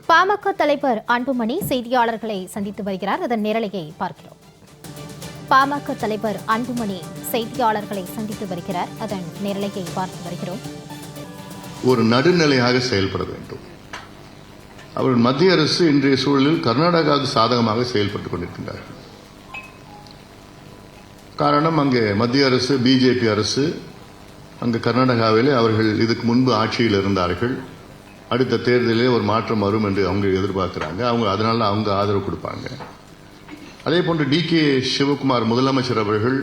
பாமக தலைவர் அன்புமணி செய்தியாளர்களை சந்தித்து வருகிறார். அதன் நேரலையை பார்க்கிறோம். பாமக தலைவர் அன்புமணி செய்தியாளர்களை சந்தித்து வருகிறார். அதன் நேரலையை பார்த்து வருகிறோம். ஒரு நடுநிலையாக செயல்பட வேண்டும். அவர் மத்திய அரசு இன்றைய சூழலில் கர்நாடகாவுக்கு சாதகமாக செயல்பட்டுக் கொண்டிருக்கின்றார்கள். காரணம், அங்கே மத்திய அரசு பிஜேபி அரசு, அங்கு கர்நாடகாவிலே அவர்கள் இதுக்கு முன்பு ஆட்சியில் இருந்தார்கள். அடுத்த தேர்தலிலே ஒரு மாற்றம் வரும் என்று அவங்க எதிர்பார்க்கிறாங்க. அதனால அவங்க ஆதரவு கொடுப்பாங்க. அதே போன்று டி.கே. சிவகுமார் முதலமைச்சர் அவர்கள்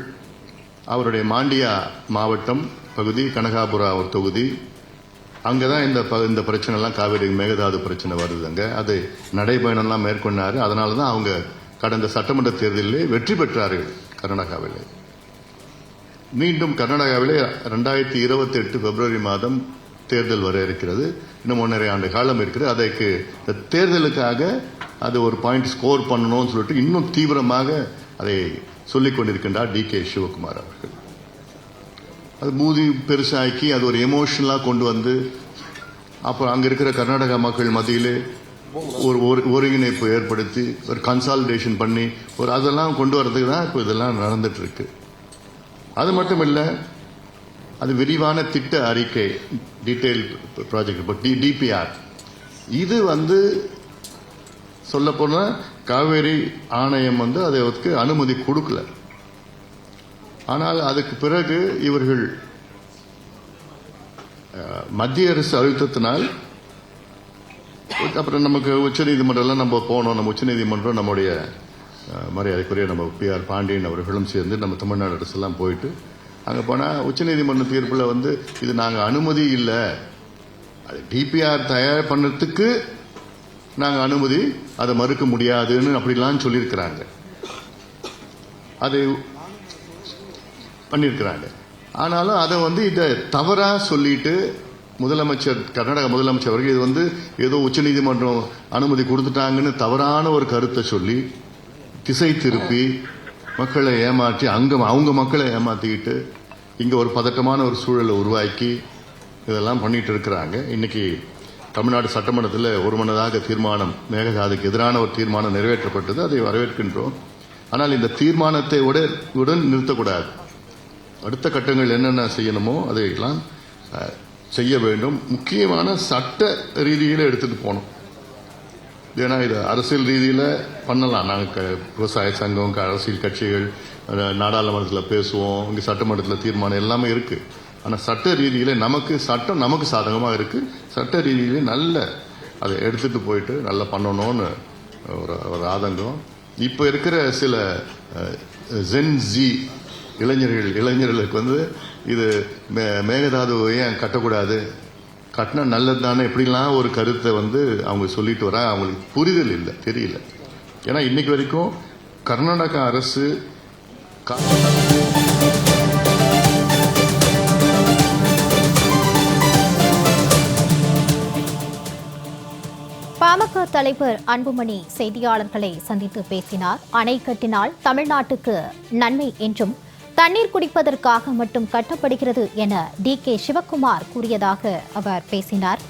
அவருடைய மாண்டியா மாவட்டம் பகுதி, கனகாபுரா ஒரு தொகுதி, அங்கதான் இந்த பிரச்சனை எல்லாம் காவிரி மேகதாது பிரச்சனை வருதுங்க. அது நடைபயணம்லாம் மேற்கொண்டாரு. அதனால தான் அவங்க கடந்த சட்டமன்ற தேர்தலிலே வெற்றி பெற்றார்கள். கர்நாடகாவிலே மீண்டும் கர்நாடகாவிலே 2028 பிப்ரவரி மாதம் தேர்தல் வர இருக்கிறது. இன்னும் 1.5 ஆண்டு காலம் இருக்கிறது. அதற்கு தேர்தலுக்காக அது ஒரு பாயிண்ட் ஸ்கோர் பண்ணணும்னு சொல்லிட்டு இன்னும் தீவிரமாக அதை சொல்லிக் கொண்டிருக்கின்றார் டி.கே. சிவகுமார் அவர்கள். அது மூதி பெருசாக்கி அது ஒரு எமோஷனலாக கொண்டு வந்து அப்புறம் அங்கே இருக்கிற கர்நாடகா மக்கள் மத்தியிலே ஒரு ஒருங்கிணைப்பு ஏற்படுத்தி ஒரு கன்சாலிடேஷன் பண்ணி அதெல்லாம் கொண்டு வரதுக்கு தான் இப்போ இதெல்லாம் நடந்துட்டு இருக்கு. அது மட்டும் இல்லை, அது விரிவான திட்ட அறிக்கை, டீடைல் ப்ராஜெக்ட், இப்போ டிபிஆர், இது சொல்ல போனா காவேரி ஆணையம் அதற்கு அனுமதி கொடுக்கல. ஆனால் அதுக்கு பிறகு இவர்கள் மத்திய அரசு அழுத்தத்தினால் அப்புறம் நமக்கு உச்சநீதிமன்றம் நம்ம போனோம். நம்ம உச்சநீதிமன்றம் நம்முடைய மரியாதைக்குரிய நம்ம பி.ஆர். பாண்டியன் அவர்களும் சேர்ந்து நம்ம தமிழ்நாடு அரசு எல்லாம் போயிட்டு அங்கே போனால் உச்சநீதிமன்ற தீர்ப்பில் இது நாங்கள் அனுமதி இல்லை, அது டிபிஆர் தயார் பண்ணுறதுக்கு நாங்கள் அனுமதி அதை மறுக்க முடியாதுன்னு அப்படிலாம் சொல்லியிருக்கிறாங்க. அதை பண்ணியிருக்கிறாங்க. ஆனாலும் அதை இதை தவறாக சொல்லிட்டு கர்நாடக முதலமைச்சர் அவர்கள் இது ஏதோ உச்சநீதிமன்றம் அனுமதி கொடுத்துட்டாங்கன்னு தவறான ஒரு கருத்தை சொல்லி திசை திருப்பி மக்களை ஏமாற்றி அவங்க மக்களை ஏமாத்திக்கிட்டு இங்கே ஒரு பதட்டமான ஒரு சூழலை உருவாக்கி இதெல்லாம் பண்ணிட்டு இருக்கிறாங்க. இன்னைக்கு தமிழ்நாடு சட்டமன்றத்தில் ஒருமனதாக தீர்மானம், மேகதாதுக்கு எதிரான ஒரு தீர்மானம் நிறைவேற்றப்பட்டது. அதை வரவேற்கின்றோம். ஆனால் இந்த தீர்மானத்தை உடன் நிறுத்தக்கூடாது. அடுத்த கட்டங்கள் என்னென்ன செய்யணுமோ அதையெல்லாம் செய்ய வேண்டும். முக்கியமான சட்ட ரீதியில் எடுத்துட்டு போகணும். ஏன்னா இது அரசியல் ரீதியில் பண்ணலாம். நாங்கள் விவசாய சங்கம், அரசியல் கட்சிகள் நாடாளுமன்றத்தில் பேசுவோம், இங்கே சட்டமன்றத்தில் தீர்மானம் எல்லாமே இருக்கு. ஆனால் சட்ட ரீதியில் சட்டம் நமக்கு சாதகமாக இருக்கு. சட்ட ரீதியிலே நல்ல அதை எடுத்துட்டு போயிட்டு நல்லா பண்ணணும்னு ஒரு ஆதங்கம். இப்போ இருக்கிற சில ஜென் ஜி இளைஞர்களுக்கு இது மேகதாதுவை ஏன் கட்டக்கூடாது, கட்டினா நல்லது தானே, இப்படிலாம் ஒரு கருத்தை அவங்க சொல்லிட்டு வர அவங்களுக்கு புரிதல் இல்லை, தெரியல. ஏன்னா இன்னைக்கு வரைக்கும் கர்நாடகா அரசு பாமக தலைவர் அன்புமணி செய்தியாளர்களை சந்தித்து பேசினார். அணை கட்டினால் தமிழ்நாட்டுக்கு நன்மை என்றும் தண்ணீர் குடிப்பதற்காக மட்டும் கட்டப்படுகிறது என டி.கே. சிவகுமார் கூறியதாக அவர் பேசினார்.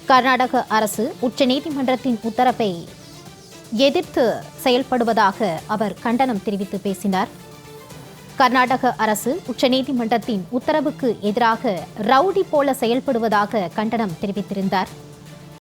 கர்நாடக அரசு உச்சநீதிமன்றத்தின் உத்தரவை எதிர்த்து செயல்படுவதாக அவர் கண்டனம் தெரிவித்து பேசினார். கர்நாடக அரசு உச்சநீதிமன்றத்தின் உத்தரவுக்கு எதிராக ரவுடி போல செயல்படுவதாக கண்டனம் தெரிவித்திருந்தார்.